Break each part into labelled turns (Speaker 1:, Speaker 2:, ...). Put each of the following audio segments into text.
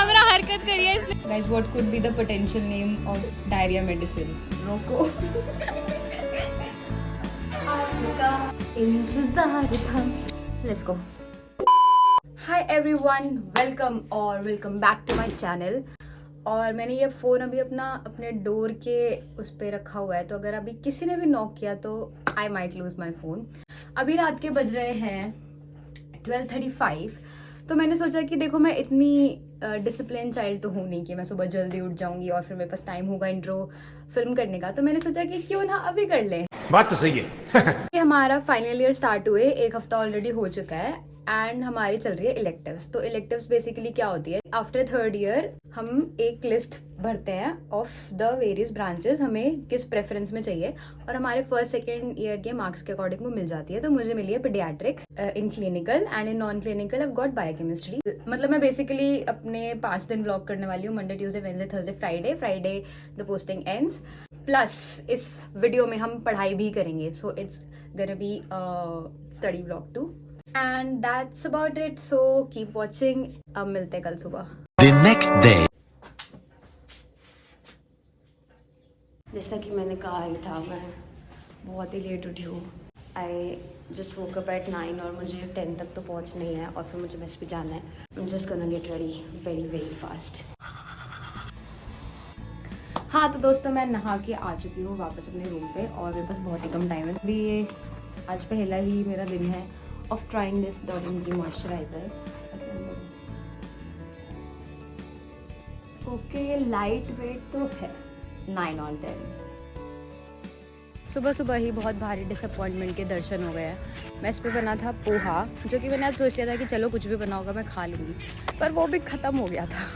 Speaker 1: Camera हरकत करी है इसने। Guys, what could be the potential name of diarrhea medicine? Rocco. इंतजार था। Let's go. Hi everyone, welcome back to my channel. और मैंने ये फ़ोन अभी अपने डोर के उस पे रखा हुआ है, तो अगर अभी किसी ने भी नॉक किया तो I might lose my phone. अभी रात के बज रहे हैं 12:35। तो मैंने सोचा कि देखो, मैं इतनी डिसिप्लिन चाइल्ड तो हूँ नहीं कि मैं सुबह जल्दी उठ जाऊंगी और फिर मेरे पास टाइम होगा इंट्रो फिल्म करने का। तो मैंने सोचा कि क्यों ना अभी कर लें।
Speaker 2: बात तो सही है।
Speaker 1: हमारा फाइनल ईयर स्टार्ट हुए 1 हफ्ता ऑलरेडी हो चुका है एंड हमारी चल रही है इलेक्टिव्स। तो इलेक्टिव्स बेसिकली क्या होती है, आफ्टर 3rd ईयर हम एक लिस्ट भरते हैं ऑफ द वेरियस ब्रांचेस, हमें किस प्रेफरेंस में चाहिए, और हमारे 1st 2nd ईयर के मार्क्स के अकॉर्डिंग वो मिल जाती है। तो मुझे मिली है paediatrics in clinical and in non clinical I got biochemistry. मतलब मैं बेसिकली अपने 5 दिन ब्लॉग करने वाली हूँ, Monday Tuesday Wednesday Thursday Friday the posting ends. Plus इस वीडियो में हम पढ़ाई भी करेंगे, so it's gonna be study blog too. And that's about it. So keep watching. अब मिलते हैं कल सुबह।
Speaker 2: The next day.
Speaker 1: जैसा कि मैंने कहा ही था, मैं बहुत ही लेट उठी हूँ। I just woke up at 9 और मुझे 10 तक तो पहुँचना ही है, और फिर मुझे बस भी जाना है। I'm just gonna get ready very fast. हाँ तो दोस्तों, मैं नहा के आ चुकी हूँ वापस अपने रूम पे, और मेरे पास बहुत ही कम टाइम है। अभी ये आज पहला ही मेरा दिन है of trying this Doreen की moisturizer. ओके, ये लाइट वेट तो है, 9 on 10। सुबह सुबह ही बहुत भारी डिसअपॉइंटमेंट के दर्शन हो गए हैं। मेस पे बना था पोहा, जो कि मैंने आज सोच लिया था कि चलो कुछ भी बना होगा मैं खा लूँगी, पर वो भी ख़त्म हो गया था।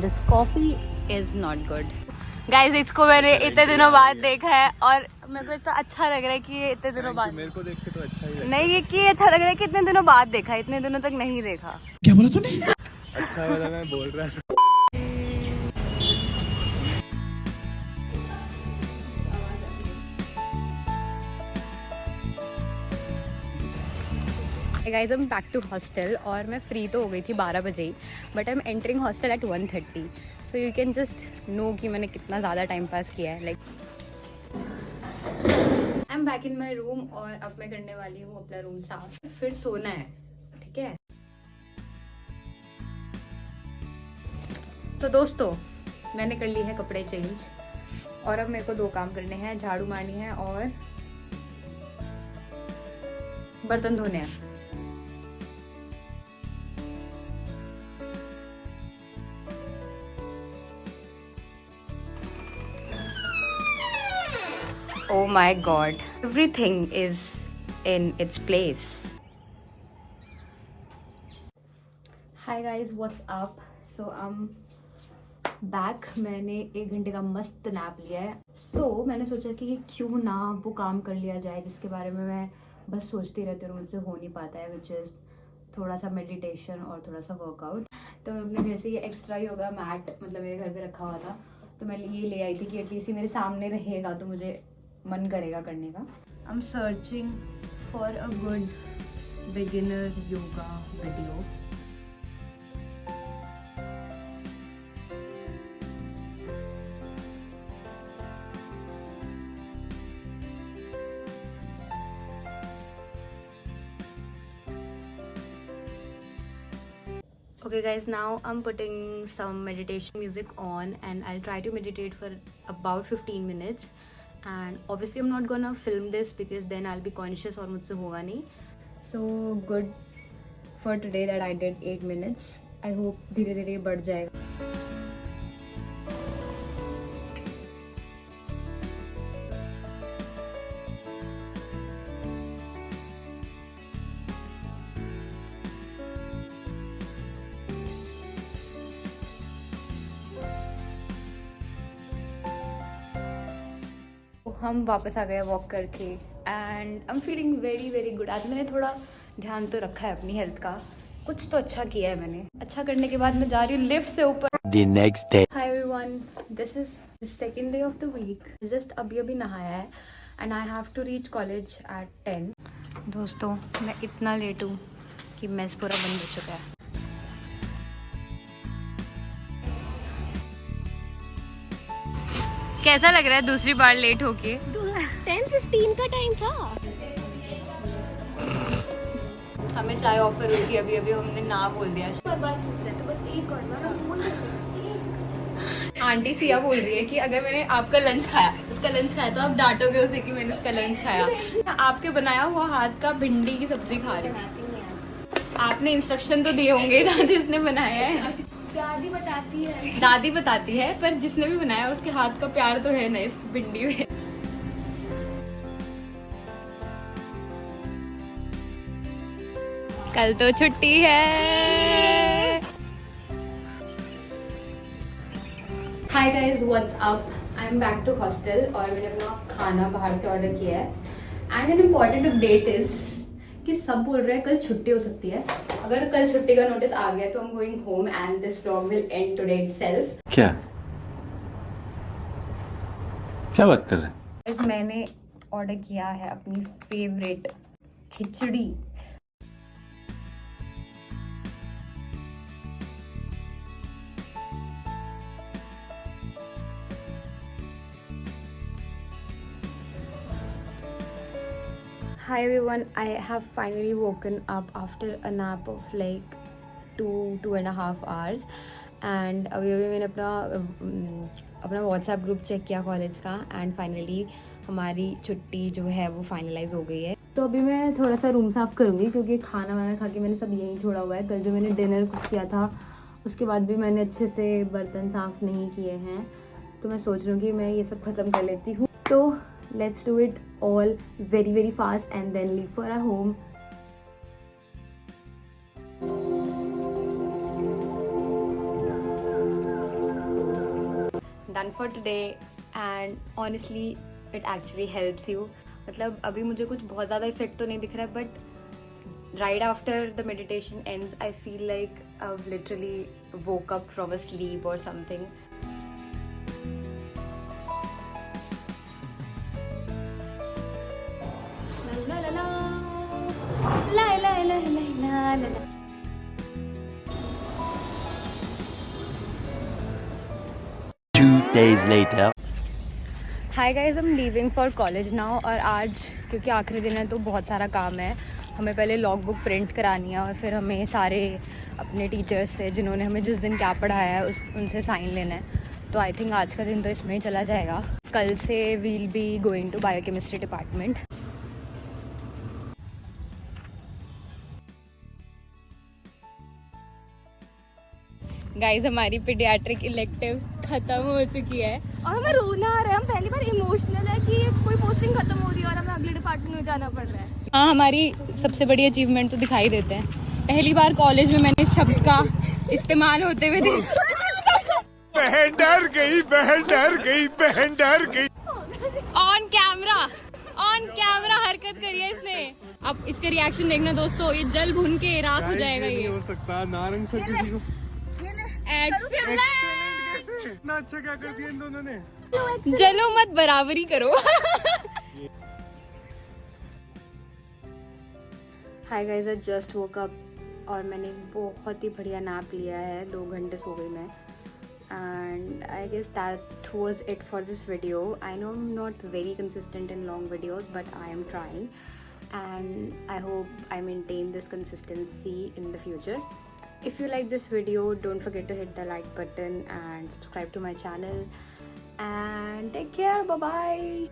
Speaker 1: This coffee is not good. Guys, इसको मैंने इतने दिनों बाद देखा है और मेरे को इतना अच्छा लग रहा है कि ये इतने दिनों बाद,
Speaker 3: मेरे को देख के तो अच्छा ही
Speaker 1: नहीं ये कि अच्छा लग रहा है कि इतने दिनों बाद देखा है, इतने दिनों तक नहीं देखा।
Speaker 2: क्या बोला तूने?
Speaker 3: अच्छा वाला मैं बोल रहा था।
Speaker 1: Guys, I'm back to hostel और मैं फ्री तो हो गई थी 12 बजे ही, but I am entering hostel at 1:30। So you can just know कि मैंने कितना ज़्यादा टाइम पास किया है। Like I am back in my room और अब मैं करने वाली हूँ अपना रूम साफ, फिर सोना है, ठीक है। तो दोस्तों, मैंने कर ली है कपड़े चेंज और अब मेरे को 2 काम करने हैं, झाड़ू मारनी है और बर्तन धोने हैं। Oh my god, everything is in its place. Hi guys, what's up? So I'm back. मैंने 1 घंटे का मस्त नैप लिया है। मैंने सोचा कि क्यों ना वो काम कर लिया जाए जिसके बारे में मैं बस सोचती रहती हूँ, मुझसे हो नहीं पाता है, विच इज़ थोड़ा सा मेडिटेशन और थोड़ा सा वर्कआउट। तो मैं अपने घर से ये एक्स्ट्रा योगा मैट मतलब मेरे घर पे रखा हुआ था, तो मैं ये ले आई थी कि एटलीस्ट ये मेरे सामने रहेगा तो मुझे मन करेगा करने का। I am searching for a good beginner yoga video. Okay guys, now I'm putting some meditation music on and I'll try to meditate for about 15 minutes, and obviously I'm not gonna film this because then I'll be conscious और मुझसे होगा नहीं. So good for today that I did 8 minutes. I hope धीरे धीरे बढ़ जाएगा. हम वापस आ गए वॉक करके and I am feeling very very good. आज मैंने थोड़ा ध्यान तो रखा है अपनी हेल्थ का कुछ तो अच्छा किया है मैंने। अच्छा करने के बाद मैं जा रही हूँ लिफ्ट से ऊपर।
Speaker 2: The next day.
Speaker 1: Hi everyone, this is the second day of the week. Just अभी नहाया है and I have to reach college at 10. दोस्तों मैं इतना लेट हूँ कि मेस पूरा बंद हो चुका है। कैसा लग रहा है दूसरी बार लेट होके?
Speaker 4: 10:15 का टाइम था।
Speaker 1: हमें चाय ऑफर हुई थी, अभी हमने ना बोल दिया।
Speaker 4: बार पूछ रहे थे, बस एक और बार हम बोल देते।
Speaker 1: आंटी सिया बोल रही है कि अगर मैंने आपका लंच खाया, उसका लंच खाया तो आप डांटोगे उसे कि मैंने उसका लंच खाया। मैं आपके बनाया हुआ हाथ का भिंडी की सब्जी खा रही हूँ। आपने इंस्ट्रक्शन तो दिए होंगे ना जिसने बनाया है।
Speaker 4: दादी बताती है।
Speaker 1: दादी बताती है, पर जिसने भी बनाया उसके हाथ का प्यार तो है ना इस भिंडी में। कल तो छुट्टी है। Hi guys, what's up? I am back to hostel और मैंने अपना खाना बाहर से ऑर्डर किया है। And an important update is कि सब बोल रहे हैं कल छुट्टी हो सकती है। अगर कल छुट्टी का नोटिस आ गया तो I am going home and this vlog will and today itself.
Speaker 2: क्या क्या बात कर रहे हैं?
Speaker 1: मैंने ऑर्डर किया है अपनी favourite khichdi. Hi everyone, I have finally woken up after a nap of like 2.5 hours and अभी मैंने अपना व्हाट्सएप ग्रुप चेक किया कॉलेज का एंड फाइनली हमारी छुट्टी जो है वो फाइनलाइज हो गई है। तो अभी मैं थोड़ा सा रूम साफ़ करूँगी क्योंकि खाना वाना खा के मैंने सब यहीं छोड़ा हुआ है। कल जो मैंने डिनर कुछ किया था उसके बाद भी मैंने अच्छे से बर्तन साफ़ नहीं किए हैं, तो मैं सोच रही हूँ कि मैं ये सब ख़त्म कर लेती हूँ। तो let's do it all very fast and then leave for our home. Done for today and honestly it actually helps you. मतलब अभी मुझे कुछ बहुत ज़्यादा इफेक्ट तो नहीं दिख रहा है, but right after the meditation ends I feel like I've literally woke up from a sleep or something.
Speaker 2: Two days later.
Speaker 1: Hi guys, I'm leaving for college now. और आज क्योंकि आखिरी दिन है तो बहुत सारा काम है। हमें पहले लॉग बुक प्रिंट करानी है और फिर हमें सारे अपने टीचर्स से जिन्होंने हमें जिस दिन क्या पढ़ाया है उनसे साइन लेना है। तो आई थिंक आज का दिन तो इसमें ही चला जाएगा। कल से we'll be going to biochemistry department. Guys हमारी पीडियाट्रिक इलेक्टिव्स खत्म हो चुकी है
Speaker 4: और हमें रोना आ रहा है। हम पहली बार इमोशनल है कि कोई पोस्टिंग खत्म हो रही है और हमें अगले डिपार्टमेंट में जाना पड़ रहा है।
Speaker 1: हाँ, हमारी सबसे बड़ी अचीवमेंट तो दिखाई देते हैं। पहली बार कॉलेज में मैंने इस शब्द का इस्तेमाल होते हुए
Speaker 2: बहन डर गई, बहन डर गई, बहन डर गई।
Speaker 1: ऑन कैमरा हरकत करी है इसने। अब इसका रिएक्शन देखना दोस्तों, ये जल भुन के राख हो जाएगा।
Speaker 3: नहीं
Speaker 1: ये
Speaker 3: हो सकता नारंग से किसी को इतना अच्छा क्या कर दिया इन दोनों ने।
Speaker 1: जलो मत, बराबरी करो। Hi guys, I just woke up और मैंने बहुत ही बढ़िया नैप लिया है। 2 घंटे सो गई मैं। And I guess that was it for this video. I know I'm not very consistent in long videos, but I am trying and I hope I maintain this consistency in the future. If you like this video, don't forget to hit the like button and subscribe to my channel and take care. Bye bye.